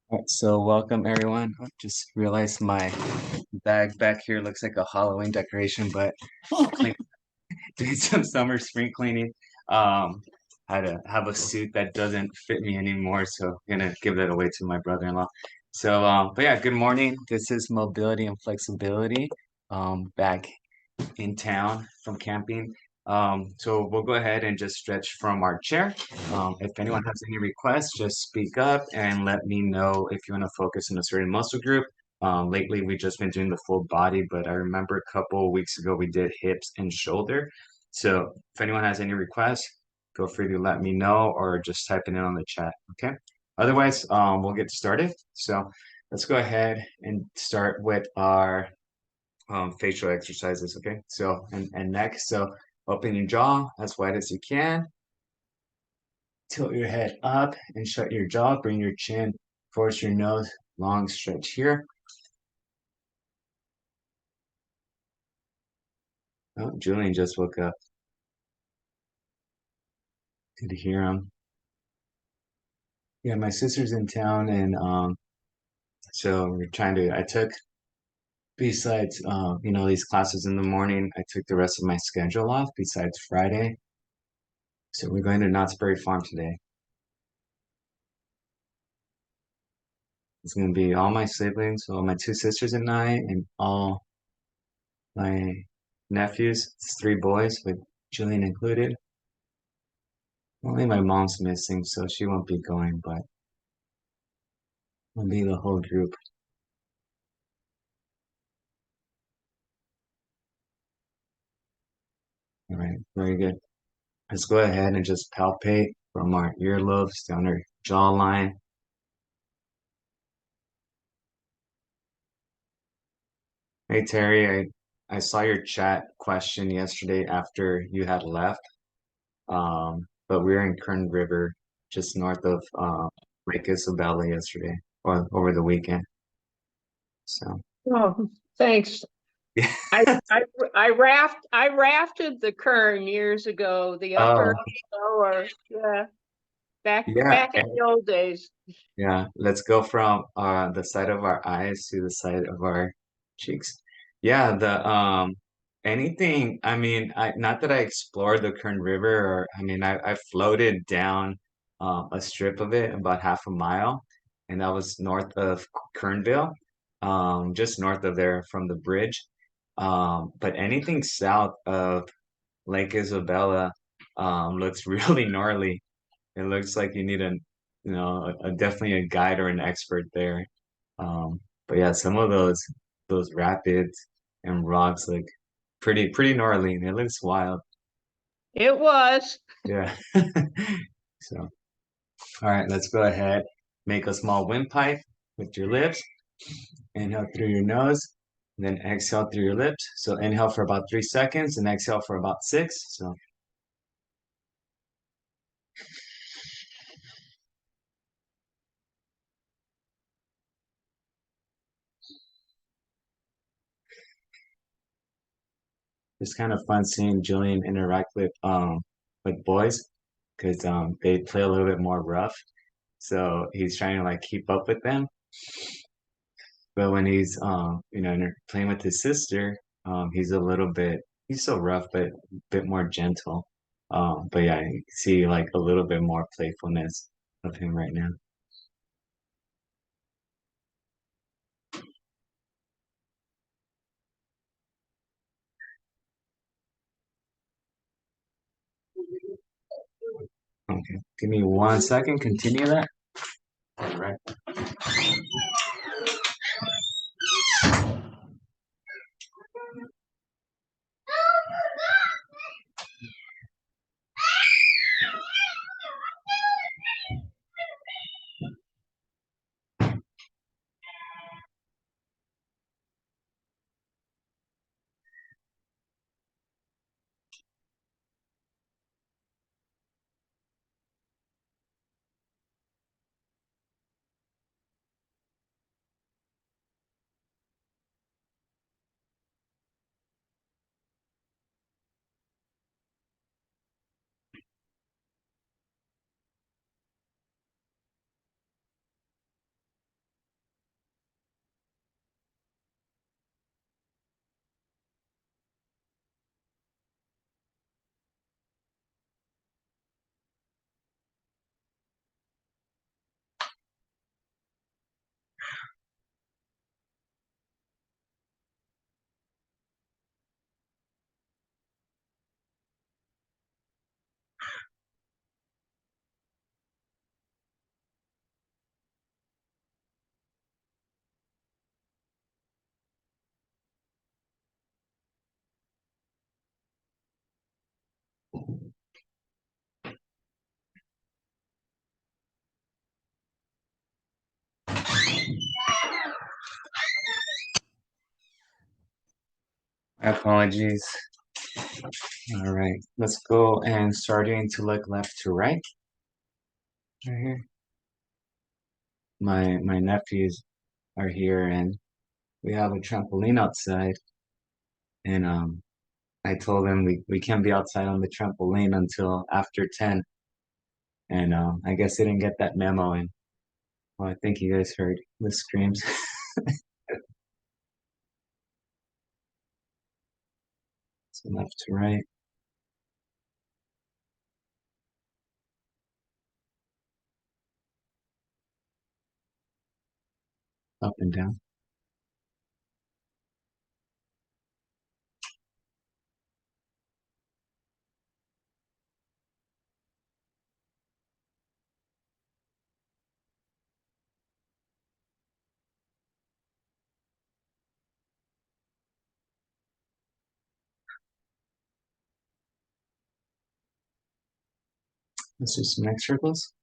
Alright, so welcome everyone. I just realized my bag back here looks like a Halloween decoration, but clean, doing some summer spring cleaning. Had to have a suit that doesn't fit me anymore, so I'm gonna give that away to my brother-in-law. But yeah, good morning. This is Mobility and Flexibility, back in town from camping. So we'll go ahead and just stretch from our chair. If anyone has any requests, just speak up and let me know if you want to focus on a certain muscle group. Lately, we've just been doing the full body, but I remember a couple of weeks ago we did hips and shoulder. So if anyone has any requests, feel free to let me know or just type it in on the chat. Okay. Otherwise, we'll get started. So let's go ahead and start with our facial exercises. Okay, so and next, so open your jaw as wide as you can. Tilt your head up and shut your jaw. Bring your chin towards your nose. Long stretch here. Oh, Julian just woke up. Good to hear him. Yeah, my sister's in town, and so we're trying to. I took besides these classes in the morning. I took the rest of my schedule off besides Friday. So we're going to Knott's Berry Farm today. It's gonna be all my siblings, all my two sisters and I, and all my nephews. It's three boys, with Julian included. Only my mom's missing, so she won't be going, but it'll be the whole group. All right, very good. Let's go ahead and just palpate from our earlobes down our jawline. Hey Terry, I saw your chat question yesterday after you had left. But we were in Kern River, just north of Lake Isabella yesterday or over the weekend. So Oh, thanks. yeah. I rafted the Kern years ago, the upper Oh, lower. Yeah. yeah. Back in the old days. Yeah. Let's go from the side of our eyes to the side of our cheeks. Yeah, the anything, I mean, I not that I explored the Kern River or I mean I floated down a strip of it about half a mile, and that was north of Kernville, just north of there from the bridge. But anything south of Lake Isabella looks really gnarly. It looks like you need definitely a guide or an expert there. But yeah, some of those rapids and rocks look pretty gnarly. It looks wild. It was. Yeah. So, all right, let's go ahead. Make a small windpipe with your lips. Inhale through your nose, then exhale through your lips. So inhale for about 3 seconds and exhale for about six. So it's kind of fun seeing Julian interact with boys because they play a little bit more rough. So he's trying to like keep up with them. But when he's playing with his sister, he's so rough but a bit more gentle. But yeah, you see like a little bit more playfulness of him right now. Okay, give me 1 second. Continue that. All right. Apologies. All right, let's go and starting to look left to right. Right here. My nephews are here and we have a trampoline outside. And I told them we can't be outside on the trampoline until after 10. And I guess they didn't get that memo. And well, I think you guys heard the screams. So left to right, up and down. Let's do some neck circles.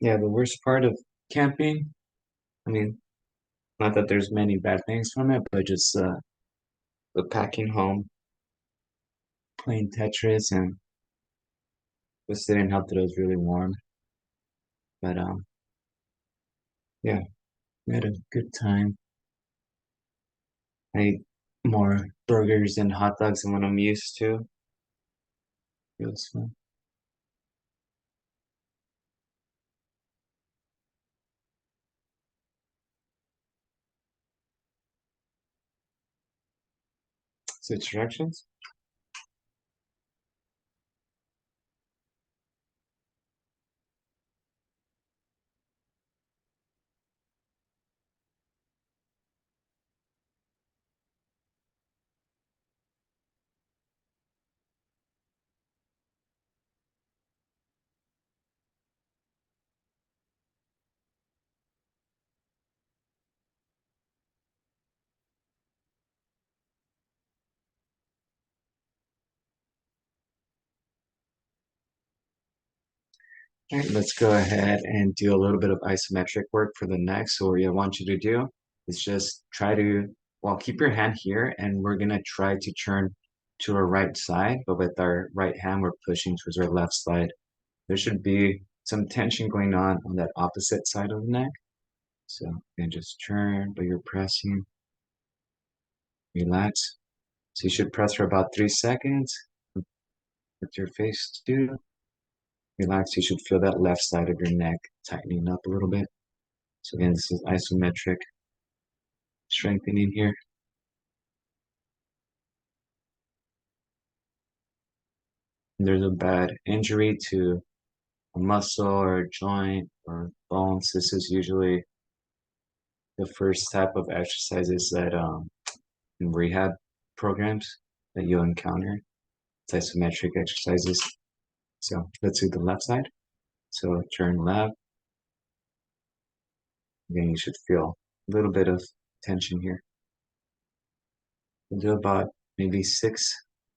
Yeah, the worst part of camping, I mean, not that there's many bad things from it, but just the packing home, playing Tetris, and just didn't help that it was really warm. But yeah, we had a good time. I ate more burgers and hot dogs than what I'm used to. It was fun. Switch directions. All right, let's go ahead and do a little bit of isometric work for the neck. So what I want you to do is just try to, well, keep your hand here and we're gonna try to turn to our right side, but with our right hand, we're pushing towards our left side. There should be some tension going on that opposite side of the neck. So then just turn, but you're pressing, relax. So you should press for about 3 seconds with your face too. Relax, you should feel that left side of your neck tightening up a little bit. So again, this is isometric strengthening here. And there's a bad injury to a muscle or a joint or bones. This is usually the first type of exercises that in rehab programs that you'll encounter. It's isometric exercises. So let's do the left side. So turn left. Again, you should feel a little bit of tension here. We'll do about maybe 6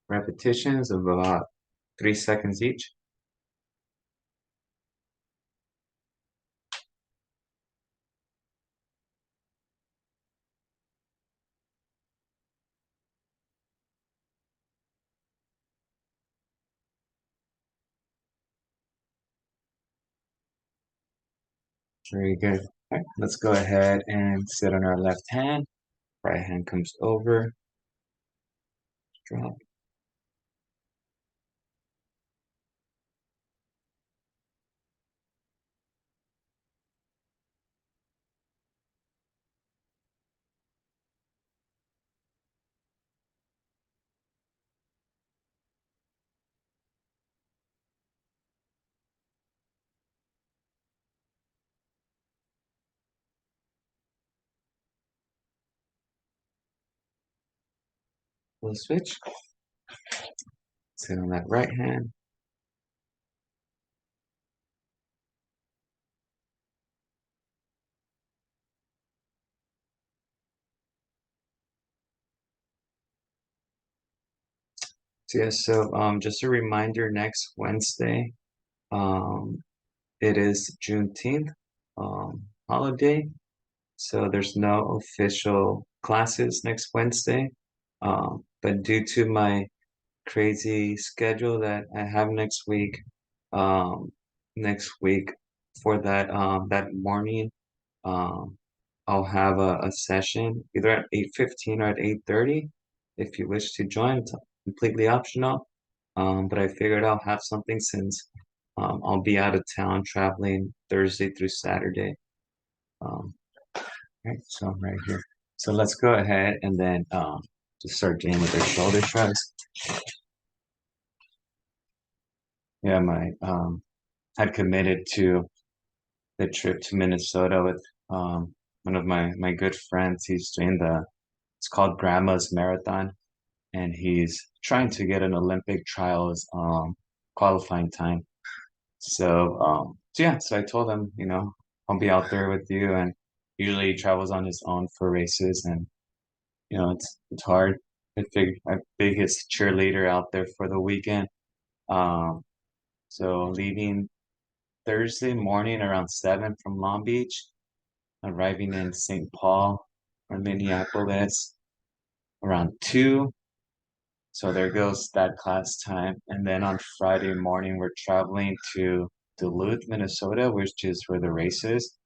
repetitions of about 3 seconds each. Very good. All right, let's go ahead and sit on our left hand. Right hand comes over, drop. We'll switch. Sit on that right hand. Just a reminder, next Wednesday, um, it is Juneteenth, holiday. So there's no official classes next Wednesday. But due to my crazy schedule that I have um, next week for that morning, um, I'll have a session either at 8:15 or at 8:30. If you wish to join, it's completely optional. But I figured I'll have something since I'll be out of town traveling Thursday through Saturday. Um, right, so I'm right here. So let's go ahead and then just start doing with their shoulder shrugs. Yeah, my had committed to the trip to Minnesota with one of my good friends. He's doing it's called Grandma's Marathon, and he's trying to get an Olympic trials qualifying time. So yeah, so I told him, I'll be out there with you, and usually he travels on his own for races, and it's hard. I'm biggest cheerleader out there for the weekend. Um, so leaving Thursday morning around 7 from Long Beach, arriving in St. Paul or Minneapolis around 2. So there goes that class time. And then on Friday morning, we're traveling to Duluth, Minnesota, which is where the race is.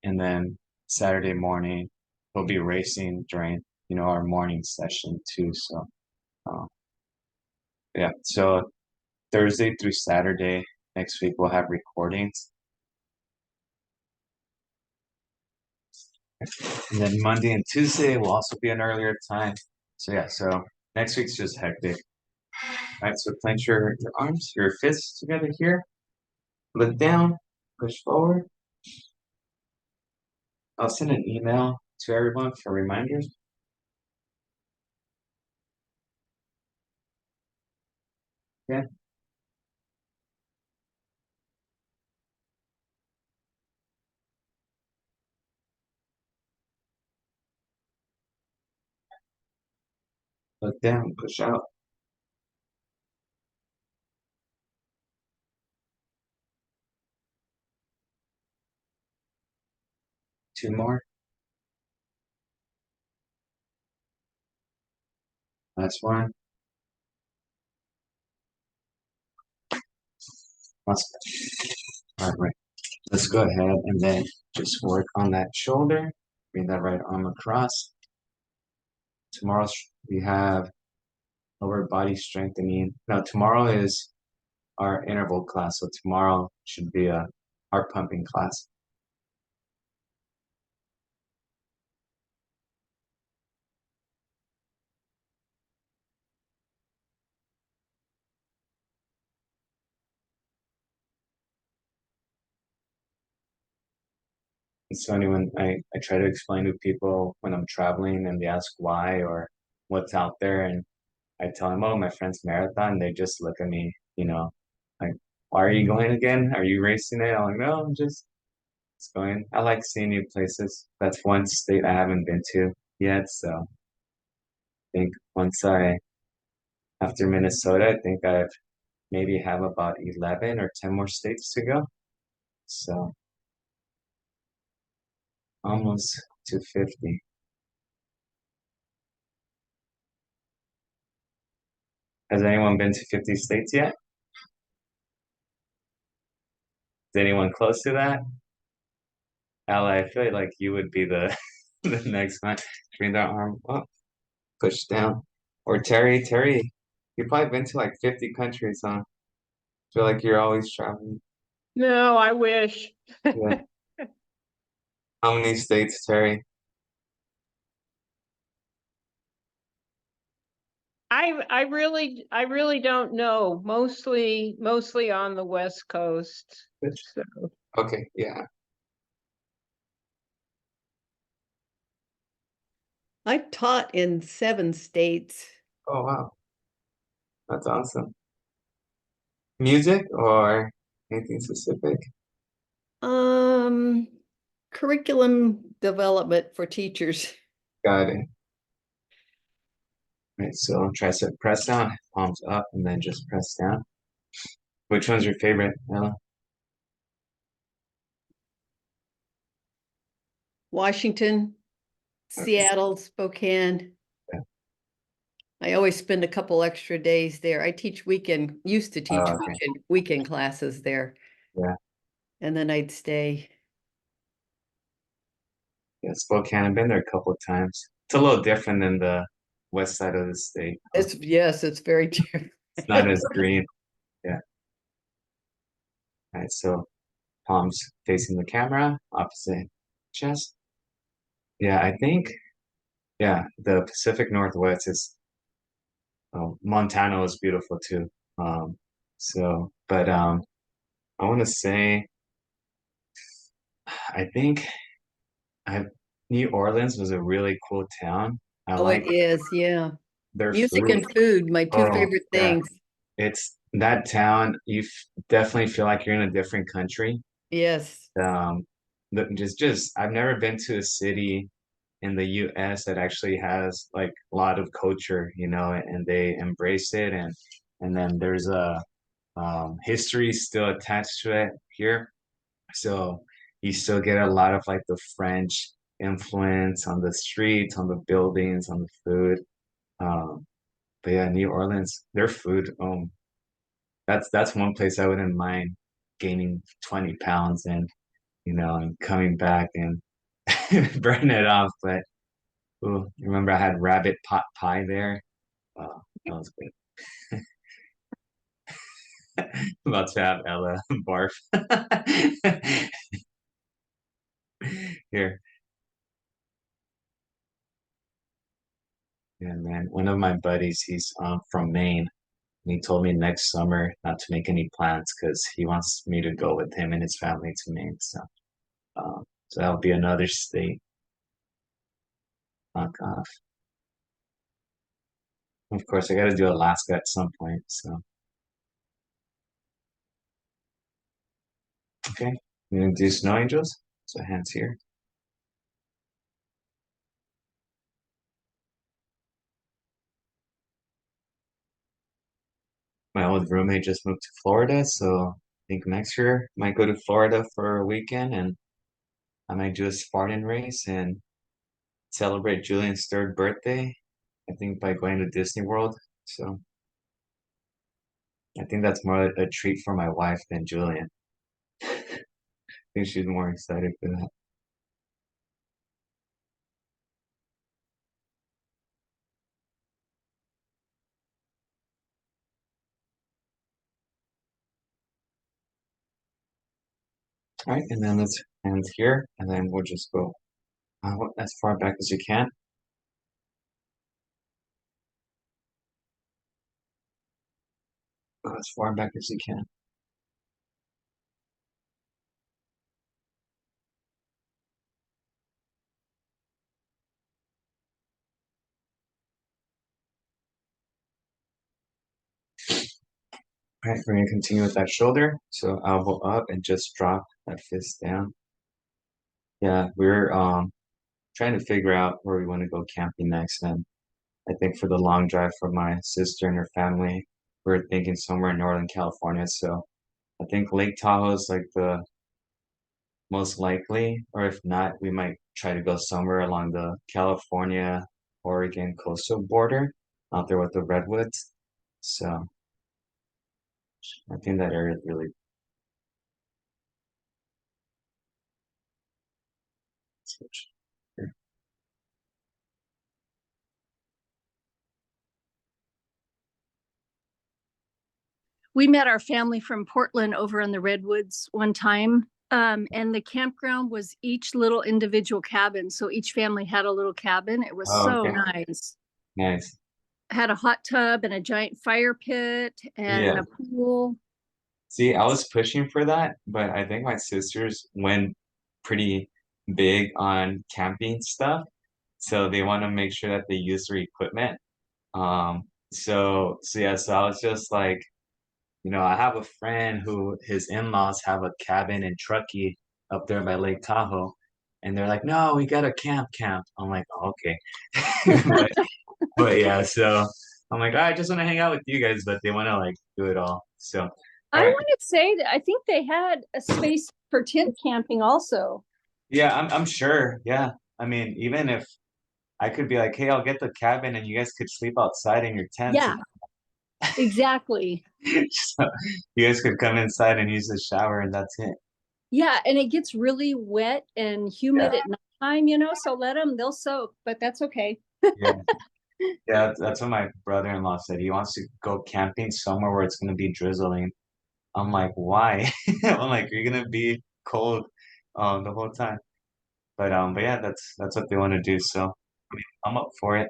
And then Saturday morning, we'll be racing during, our morning session too. So, uh, yeah. So Thursday through Saturday next week, we'll have recordings. And then Monday and Tuesday will also be an earlier time. So yeah, so next week's just hectic. All right, so clench your arms, your fists together here. Look down, push forward. I'll send an email to everyone for reminders. Yeah. Look down, push out. Two more. Last one. Last. All right. Let's go ahead and then just work on that shoulder. Bring that right arm across. Tomorrow we have lower body strengthening. No, tomorrow is our interval class. So tomorrow should be a heart pumping class. It's funny when I try to explain to people when I'm traveling and they ask why or what's out there, and I tell them, oh, my friend's marathon. They just look at me, like, why are you going again? Are you racing it? I'm like, no, I'm just going. I like seeing new places. That's one state I haven't been to yet. So I think after Minnesota, I think I've maybe have about 11 or 10 more states to go. So almost to 50. Has anyone been to 50 states yet? Is anyone close to that? Ally, I feel like you would be the the next one. Bring that arm up, push down. Or Terry, you've probably been to like 50 countries, huh? Feel like you're always traveling. No, I wish. Yeah. How many states, Terry? I really don't know. Mostly on the West Coast. So Okay, yeah. I've taught in 7 states. Oh wow, that's awesome. Music or anything specific? Um, Curriculum development for teachers. Got it. Right, so tricep press down, palms up, and then just press down. Which one's your favorite, Ella? Washington, Okay. Seattle, Spokane. Yeah. I always spend a couple extra days there. I teach used to teach Okay. weekend classes there. Yeah. And then I'd stay. Yeah, Spokane. I've been there a couple of times. It's a little different than the west side of the state. Yes, it's very different. It's not as green. Yeah. All right, so palms facing the camera, opposite chest. Yeah, I think, yeah, the Pacific Northwest is, Montana is beautiful too. Um, but I want to say, I think I New Orleans was a really cool town. I Oh, it like is, yeah. their Music food. and food, my two Oh, favorite yeah. things. It's that town, definitely feel like you're in a different country. Yes. Um, just I've never been to a city in the US that actually has like a lot of culture, and they embrace it, and then there's a history still attached to it here. So you still get a lot of like the French influence on the streets, on the buildings, on the food. Um, but yeah, New Orleans, their food, that's one place I wouldn't mind gaining 20 pounds and coming back and burn it off. But ooh, remember I had rabbit pot pie there. Oh, that was good. About to have Ella barf. Here. Yeah, man. One of my buddies, he's from Maine, and he told me next summer not to make any plans because he wants me to go with him and his family to Maine. So that'll be another state. Knock off. Of course, I got to do Alaska at some point. So, okay. I'm gonna do snow angels. So hands here. My old roommate just moved to Florida, so I think next year might go to Florida for a weekend, and I might do a Spartan race and celebrate Julian's third birthday. I think by going to Disney World. So I think that's more a treat for my wife than Julian. I think she's more excited for that. All right, and then let's end here, and then we'll just go as far back as you can. Go as far back as you can. All right, we're gonna continue with that shoulder. So elbow up and just drop that fist down. Yeah, we're trying to figure out where we want to go camping next. And I think for the long drive for my sister and her family, we're thinking somewhere in Northern California. So I think Lake Tahoe is like the most likely, or if not, we might try to go somewhere along the California, Oregon coastal border out there with the redwoods. So I think that area is really switch. Here. We met our family from Portland over in the Redwoods one time. And the campground was each little individual cabin. So each family had a little cabin. It was Oh, so okay. nice. Nice. Had a hot tub and a giant fire pit and Yeah. a pool. See, I was pushing for that, but I think my sisters went pretty big on camping stuff. So they want to make sure that they use their equipment. So yeah, so I was just like, I have a friend who his in-laws have a cabin in Truckee up there by Lake Tahoe, and they're like, "No, we got a camp." I'm like, oh, "Okay," but But yeah, so I'm like, I just want to hang out with you guys, but they want to like do it all. So, all I right. want to say that I think they had a space for tent camping also. Yeah, I'm sure. Yeah. I mean, even if I could be like, hey, I'll get the cabin and you guys could sleep outside in your tents. Yeah, exactly. So you guys could come inside and use the shower and that's it. Yeah, and it gets really wet and Yeah. humid at nighttime, so let them, they'll soak, but that's okay. Yeah. Yeah, that's what my brother-in-law said. He wants to go camping somewhere where it's gonna be drizzling. I'm like, why? I'm like, you're gonna be cold the whole time. But yeah, that's what they want to do. So I mean, I'm up for it.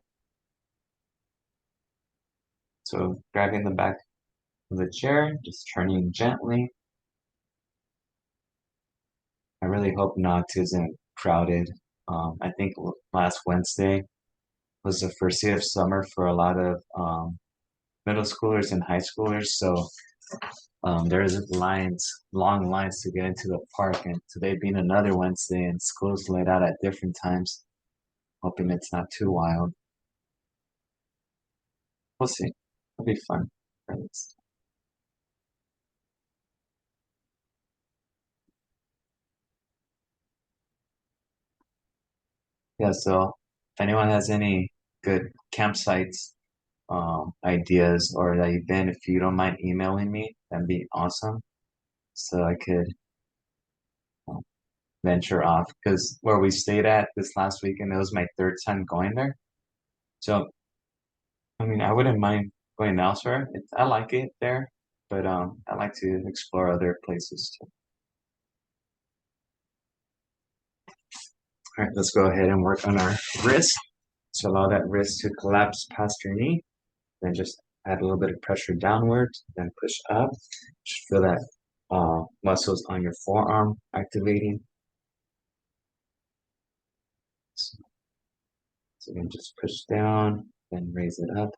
So grabbing the back of the chair, just turning gently. I really hope Knox isn't crowded. I think last Wednesday was the first day of summer for a lot of middle schoolers and high schoolers. So there's lines, long lines to get into the park. And today being another Wednesday and school's laid out at different times, hoping it's not too wild. We'll see. It'll be fun. Yeah, so if anyone has any good campsites, ideas or that you've been, if you don't mind emailing me, that'd be awesome. So I could um, venture off because where we stayed at this last weekend, it was my third time going there. So I mean, I wouldn't mind going elsewhere. I like it there, but I like to explore other places too. All right, let's go ahead and work on our wrist. So allow that wrist to collapse past your knee. Then just add a little bit of pressure downward, then push up. Just feel that muscles on your forearm activating. So again, just push down, then raise it up.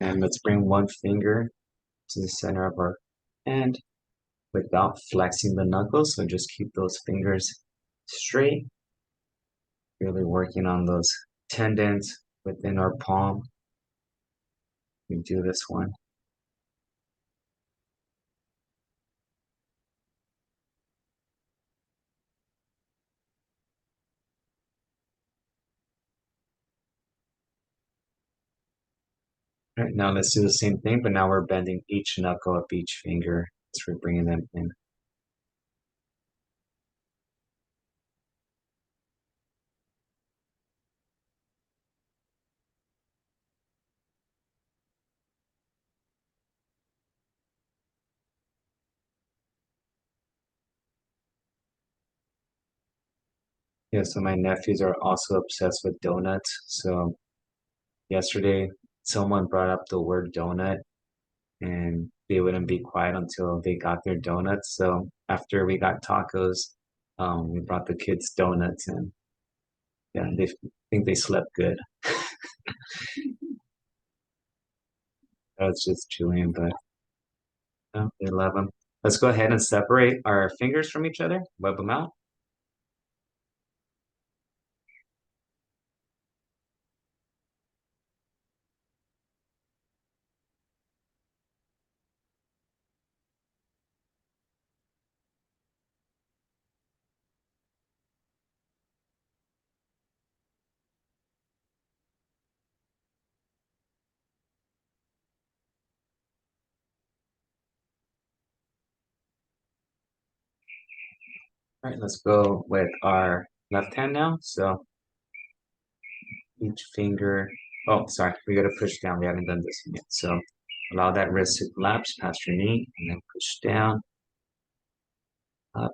And let's bring one finger to the center of our hand without flexing the knuckles. So just keep those fingers straight, really working on those tendons within our palm. We do this one. All right, now let's do the same thing, but now we're bending each knuckle of each finger as we're bringing them in. Yeah, so my nephews are also obsessed with donuts. So yesterday, someone brought up the word donut and they wouldn't be quiet until they got their donuts. So after we got tacos, we brought the kids donuts and yeah, they think they slept good. I was just chewing, but they love them. Let's go ahead and separate our fingers from each other, web them out. All right, let's go with our left hand now. So each finger, oh, sorry, we got to push down. We haven't done this yet. So allow that wrist to collapse past your knee and then push down, up.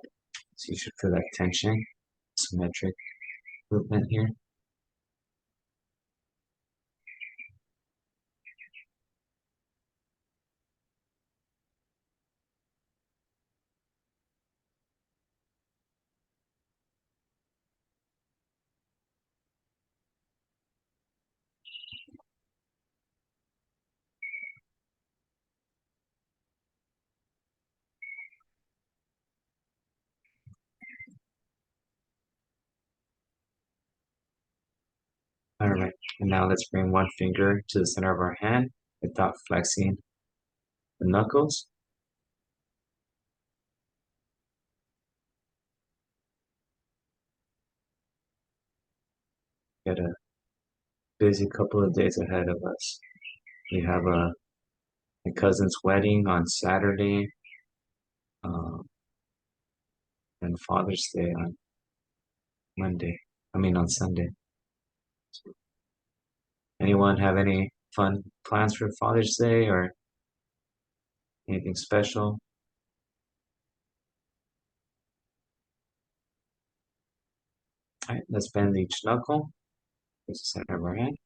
So you should feel that tension, symmetric movement here. All right, and now let's bring one finger to the center of our hand without flexing the knuckles. Got a busy couple of days ahead of us. We have my cousin's wedding on Saturday, um, and Father's Day on Monday. I mean on Sunday. Anyone have any fun plans for Father's Day or anything special? All right, let's bend each knuckle. There's the center of our hand.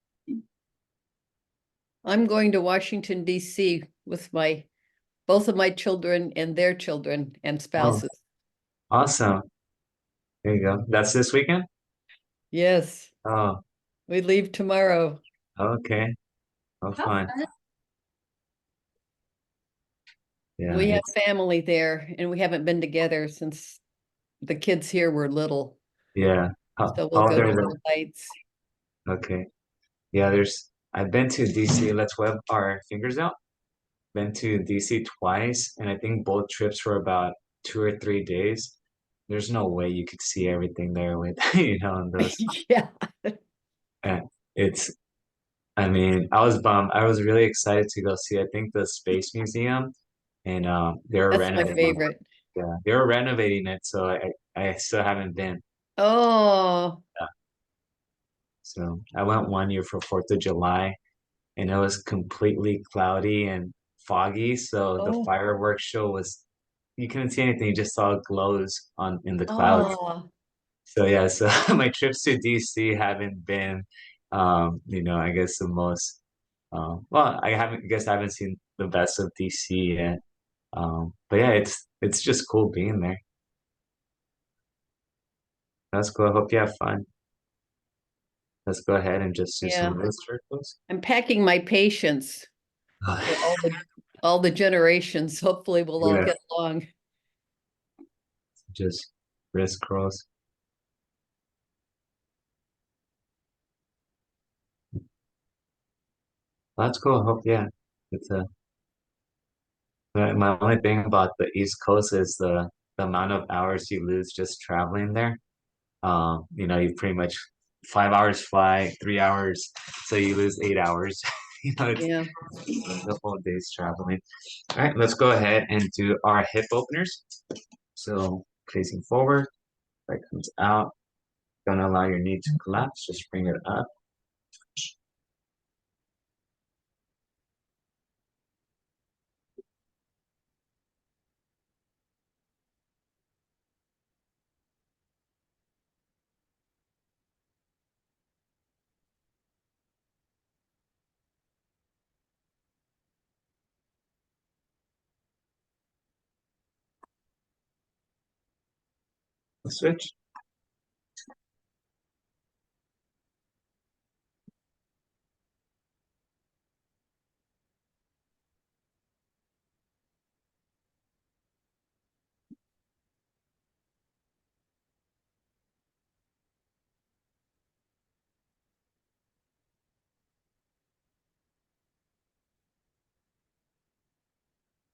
I'm going to Washington DC with both of my children and their children and spouses. Awesome. There you go. That's this weekend? Yes, Oh, we leave tomorrow. okay. Oh, How fun. fun. Yeah, We have family there and we haven't been together since the kids here were little. yeah. So we'll How go old to are the lights. Okay. Yeah, I've been to DC. Let's web our fingers out. Been to DC twice, and I think both trips were about 2 or 3 days. There's no way you could see everything there with, on those. Yeah. And it's, I mean, I was bummed. I was really excited to go see, I think, the Space Museum, and they were That's my renovating. favorite. Yeah, they were renovating it, so I still haven't been. Oh, So I went one year for 4th of July, and it was completely cloudy and foggy. So the oh, fireworks show was you couldn't see anything, you just saw glows on in the clouds. oh. So yeah, so my trips to DC haven't been I guess the most well, I guess I haven't seen the best of DC yet. But yeah, it's just cool being there. That's cool. I hope you have fun. Let's go ahead and just do Yeah. some wrist circles. I'm packing my patience for all the generations. Hopefully we'll all Yeah, get along. just wrist curls. That's cool. I hope, yeah. It's a my only thing about the East Coast is the amount of hours you lose just traveling there. You pretty much 5 hours flight, 3 hours, so you lose 8 hours. It's Yeah. the whole day's traveling. All right, let's go ahead and do our hip openers. So facing forward, right comes out. Don't allow your knee to collapse, just bring it up. Switch.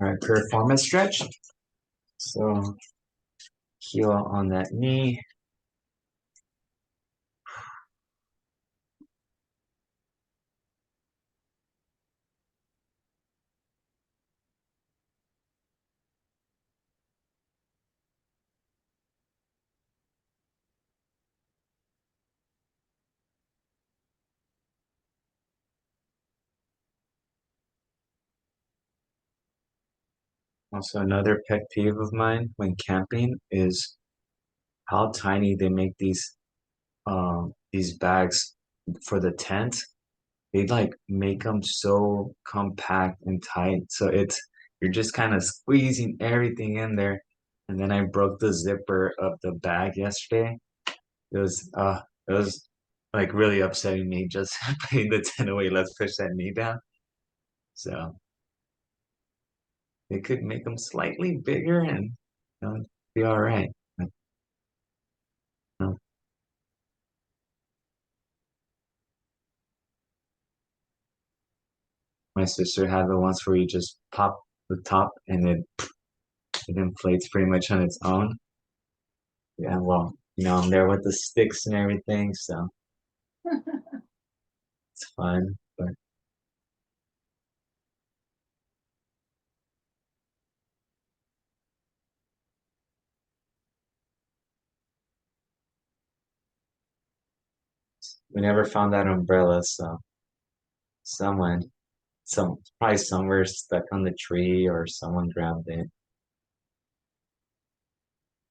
All right, performance stretch. So heel on that knee. Also, another pet peeve of mine when camping is how tiny they make these bags for the tent. They like make them so compact and tight, so you're just kind of squeezing everything in there. And then I broke the zipper of the bag yesterday. It was like really upsetting me just putting the tent away. Let's push that knee down. So they could make them slightly bigger and be all right. But, no. My sister had the ones where you just pop the top and it inflates pretty much on its own. Yeah, well, I'm there with the sticks and everything, so it's fun. But we never found that umbrella, so someone, probably somewhere stuck on the tree or someone grabbed it.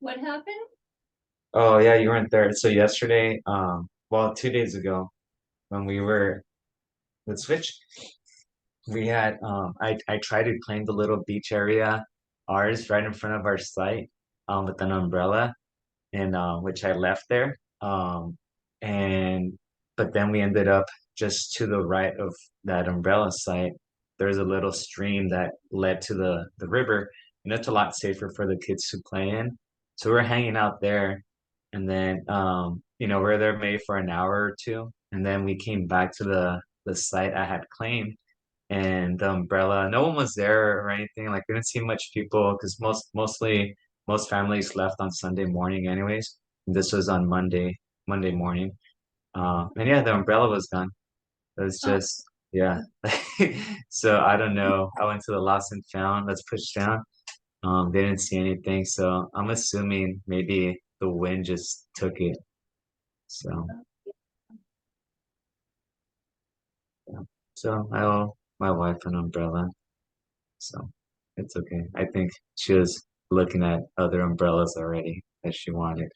What happened? Oh yeah, you weren't there. So yesterday, well, 2 days ago, when we were let's switch. We had I tried to claim the little beach area, ours right in front of our site, with an umbrella, and which I left there. And but then we ended up just to the right of that umbrella site. There's a little stream that led to the river, and it's a lot safer for the kids to play in. So we're hanging out there, and then we're there maybe for an hour or two, and then we came back to the site I had claimed, and the umbrella. No one was there or anything. Like we didn't see much people because most families left on Sunday morning anyways. This was on Monday morning. And yeah, the umbrella was gone. It was Oh, just yeah. So I don't know. I went to the lost and found. Let's push down. They didn't see anything, so I'm assuming maybe the wind just took it. So yeah. So I owe my wife an umbrella. So it's okay. I think she was looking at other umbrellas already that she wanted.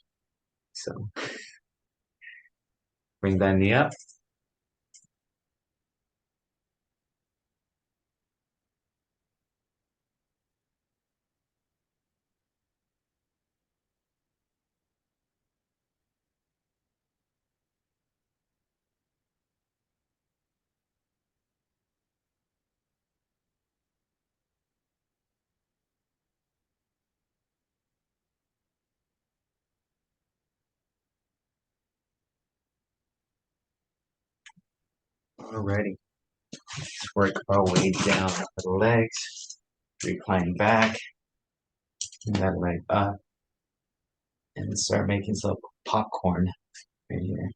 So bring that knee up. Alrighty. Let's work our way down the legs. Recline back. Bring that leg up. And start making some popcorn right here.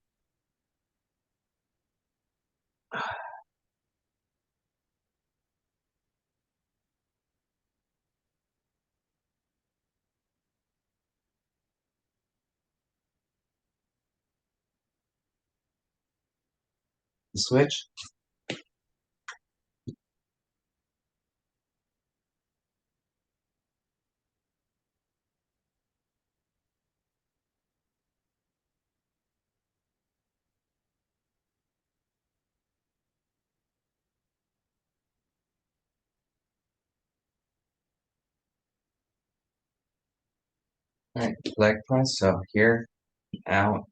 Switch. Alright, leg press. So here, out.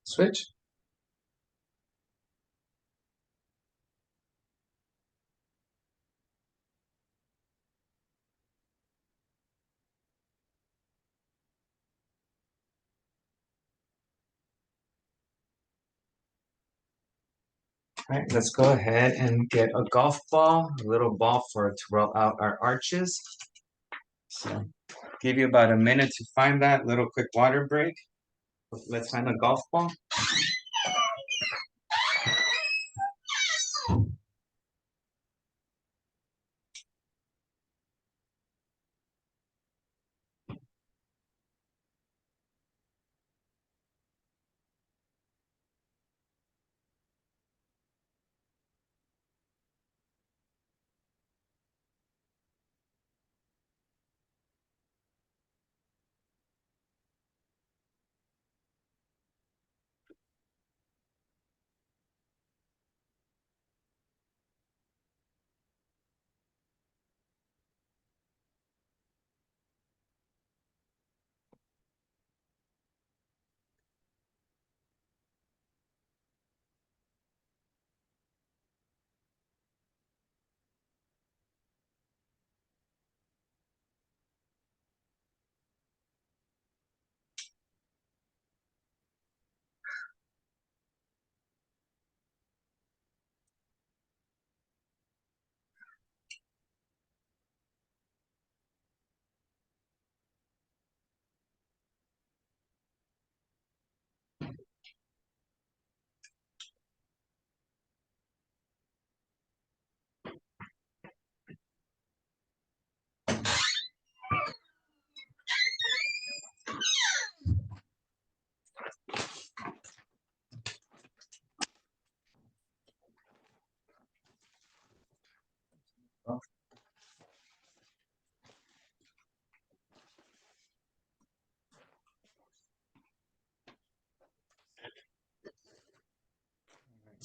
Switch. All right, let's go ahead and get a golf ball, a little ball for to roll out our arches. So give you about a minute to find that little quick water break. Let's find a golf ball.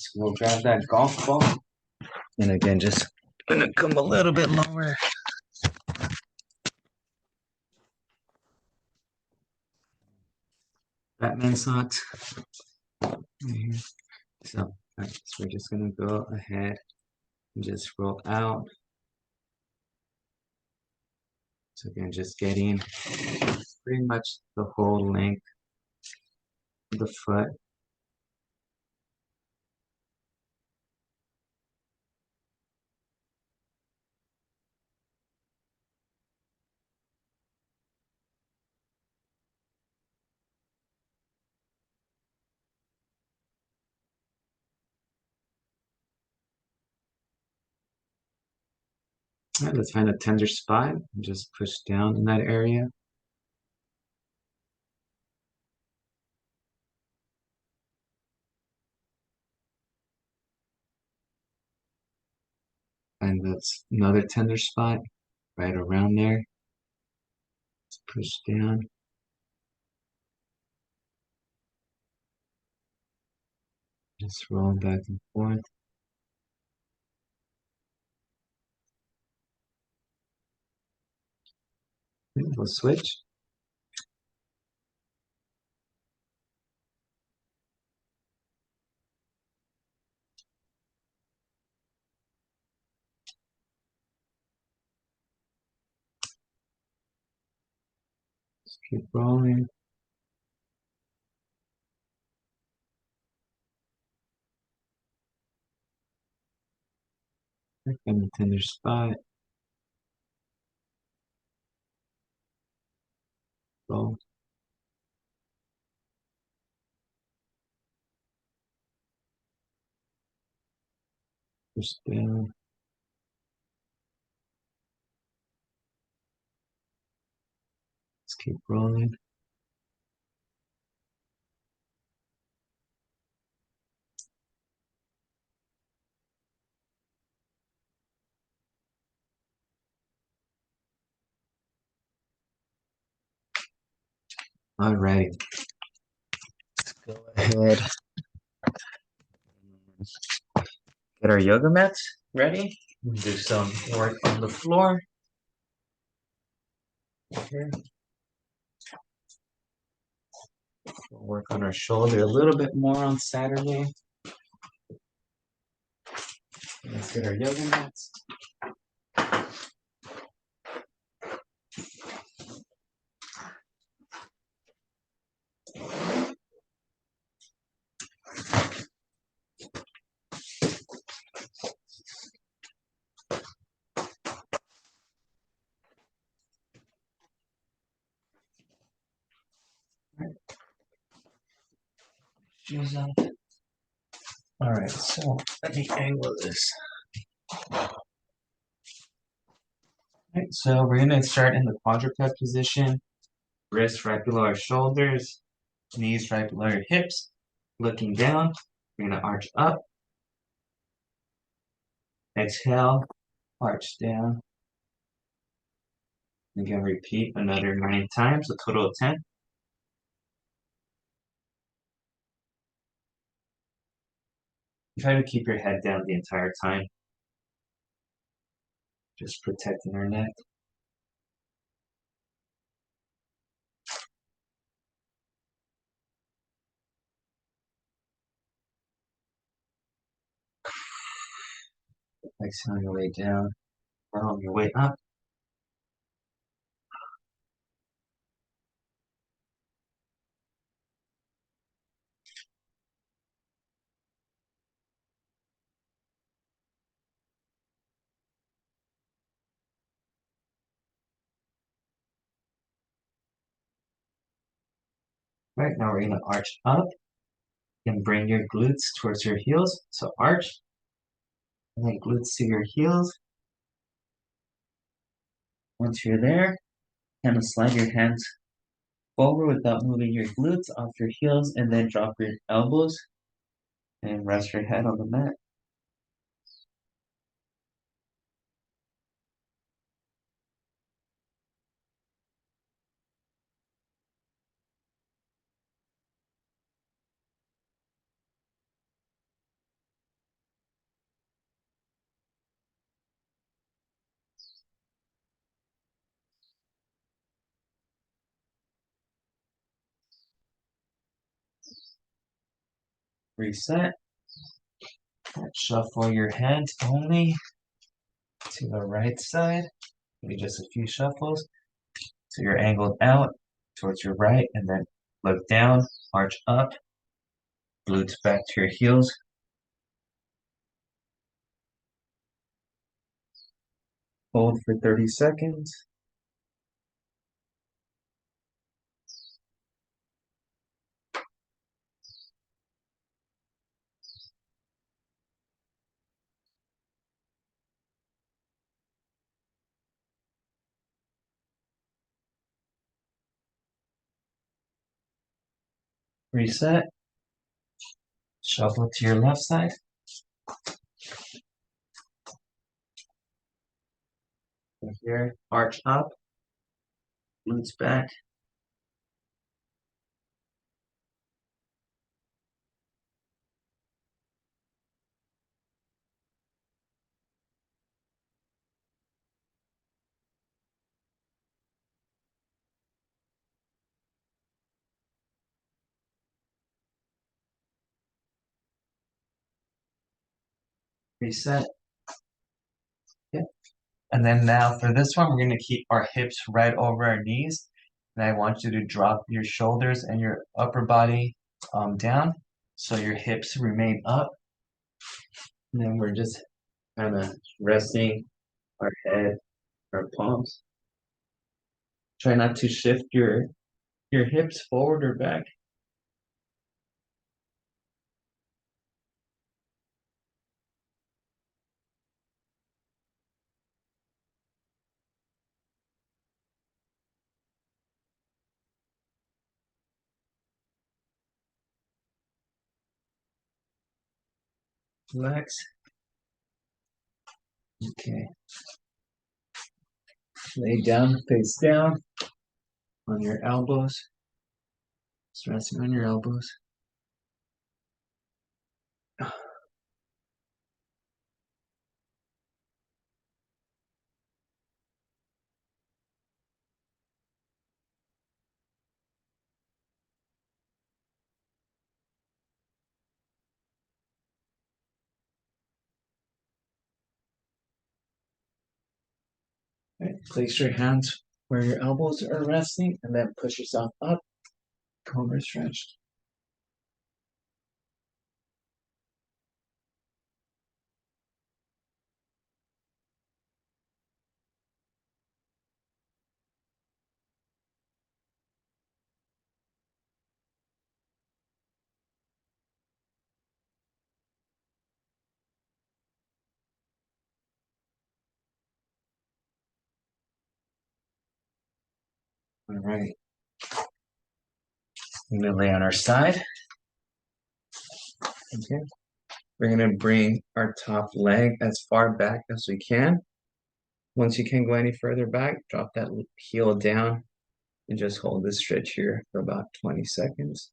So we'll grab that golf ball. And again, just gonna come a little bit lower. Batman socks. Right here. So, all right, so we're just gonna go ahead and just roll out. So again, just getting pretty much the whole length of the foot. All right, let's find a tender spot and just push down in that area. And that's another tender spot right around there. Just push down. Just roll back and forth. Okay, we'll switch. Just keep rolling. Find a tender spot. Roll. Push down. Let's keep rolling. All right. Let's go ahead. Get our yoga mats ready. Do some work on the floor. Here. We'll work on our shoulder a little bit more on Saturday. Let's get our yoga mats. Shoes on. All right, so let me angle this. All right, so we're gonna start in the quadruped position. Wrists right below our shoulders, knees right below your hips. Looking down, we're gonna arch up. Exhale, arch down. Again, repeat another 9 times, a total of 10. Try to keep your head down the entire time. Just protecting our neck. Exhale your way down, or on your way up. Right, now we're gonna arch up and bring your glutes towards your heels. So arch, and then glutes to your heels. Once you're there, kind of slide your hands forward without moving your glutes off your heels, and then drop your elbows and rest your head on the mat. Reset. Shuffle your hands only to the right side. Maybe just a few shuffles. So you're angled out towards your right, and then look down, arch up, glutes back to your heels. Hold for 30 seconds. Reset. Shuffle to your left side. From here, arch up, glutes back. Reset. Yep. And then now for this one, we're going to keep our hips right over our knees. And I want you to drop your shoulders and your upper body down so your hips remain up. And then we're just kind of resting our head, our palms. Try not to shift your hips forward or back. Relax. Okay. Lay down, face down on your elbows. Just resting on your elbows. Right. Place your hands where your elbows are resting and then push yourself up. Cobra stretched. All right. We're going to lay on our side. Okay. We're going to bring our top leg as far back as we can. Once you can't go any further back, drop that heel down and just hold this stretch here for about 20 seconds.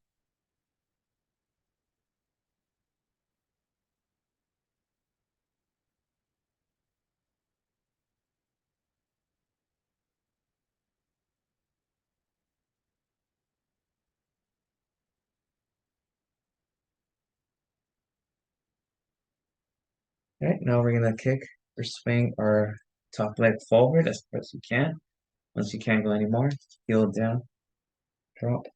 All right, now we're going to kick or swing our top leg forward as far as you can. Once you can't go anymore, heel down, drop.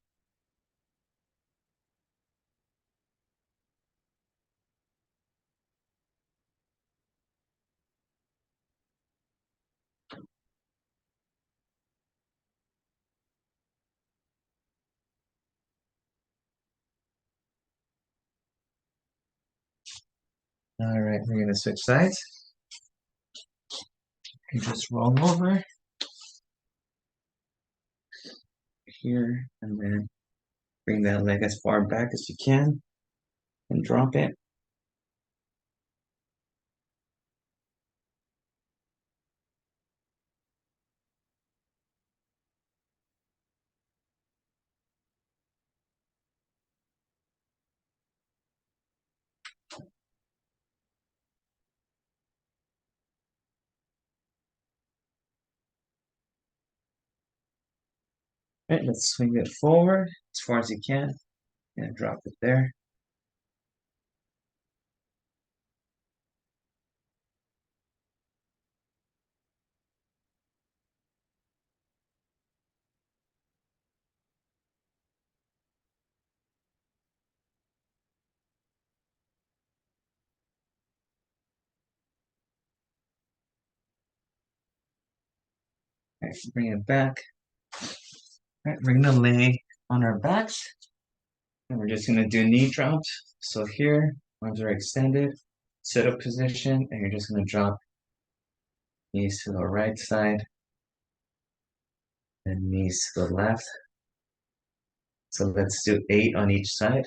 All right, we're going to switch sides. You just roll over here and then bring that leg as far back as you can and drop it. All right, let's swing it forward as far as you can and drop it there. right, bring it back. All right, we're gonna lay on our backs. And we're just gonna do knee drops. So here, arms are extended, sit up position, and you're just gonna drop knees to the right side and knees to the left. So let's do 8 on each side.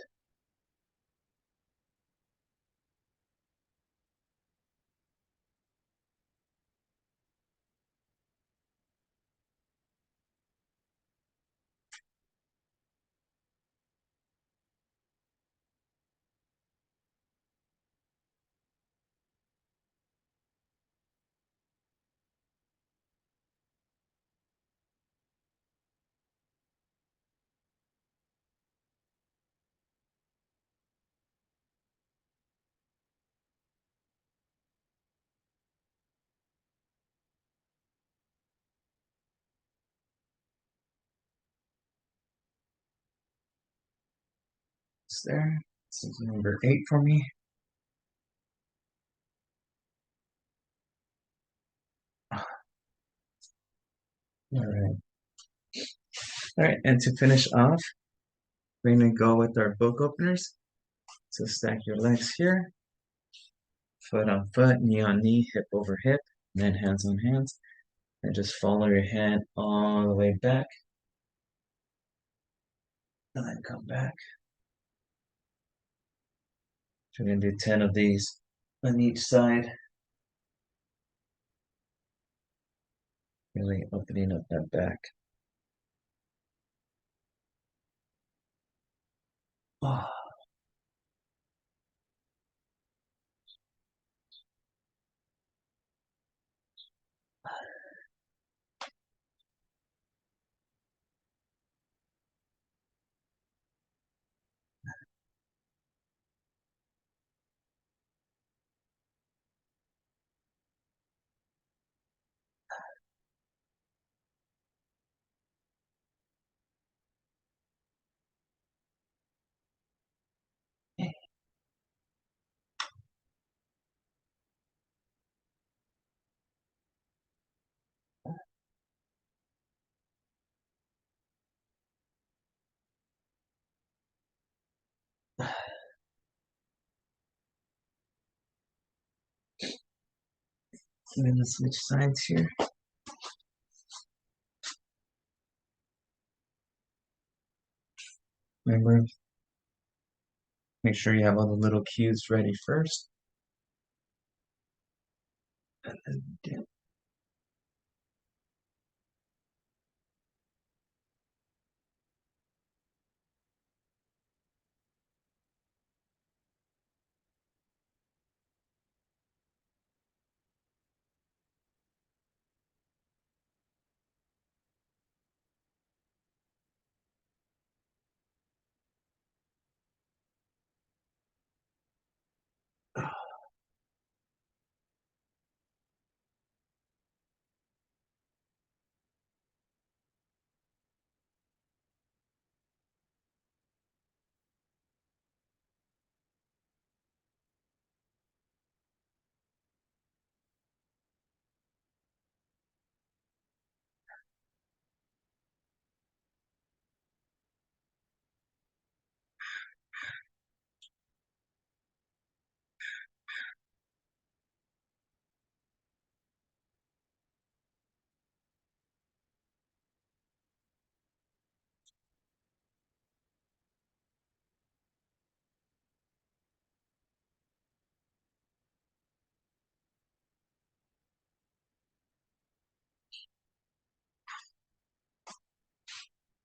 It's there. This is number 8 for me. All right. All right, and to finish off, we're gonna go with our book openers. So stack your legs here, foot on foot, knee on knee, hip over hip, and then hands on hands. And just follow your hand all the way back. And then come back. So we're gonna do 10 of these on each side. Really opening up that back. Oh. And then let's switch sides here. Remember, make sure you have all the little cues ready first. And then dip.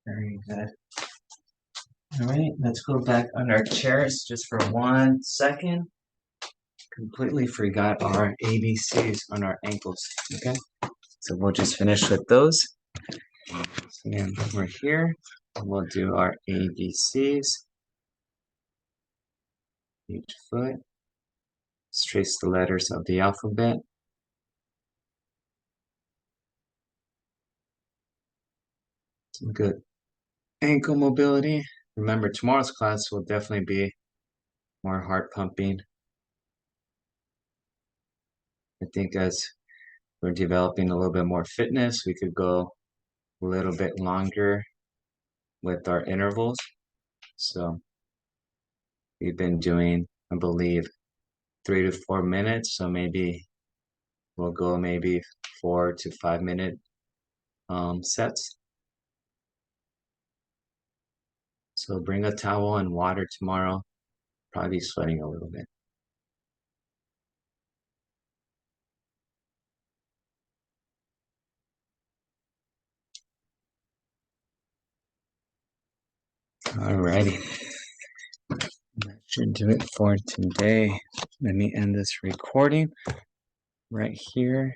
Very good. All right, let's go back on our chairs just for 1 second. Completely forgot our ABCs on our ankles, okay? So we'll just finish with those. And we're here, and we'll do our ABCs. Each foot. Let's trace the letters of the alphabet. Some good ankle mobility. Remember, tomorrow's class will definitely be more heart pumping. I think as we're developing a little bit more fitness. We could go a little bit longer with our intervals. So we've been doing, I believe, 3 to 4 minutes. So maybe we'll go maybe 4 to 5 minute sets. So bring a towel and water tomorrow. Probably be sweating a little bit. Alrighty. That should do it for today. Let me end this recording right here.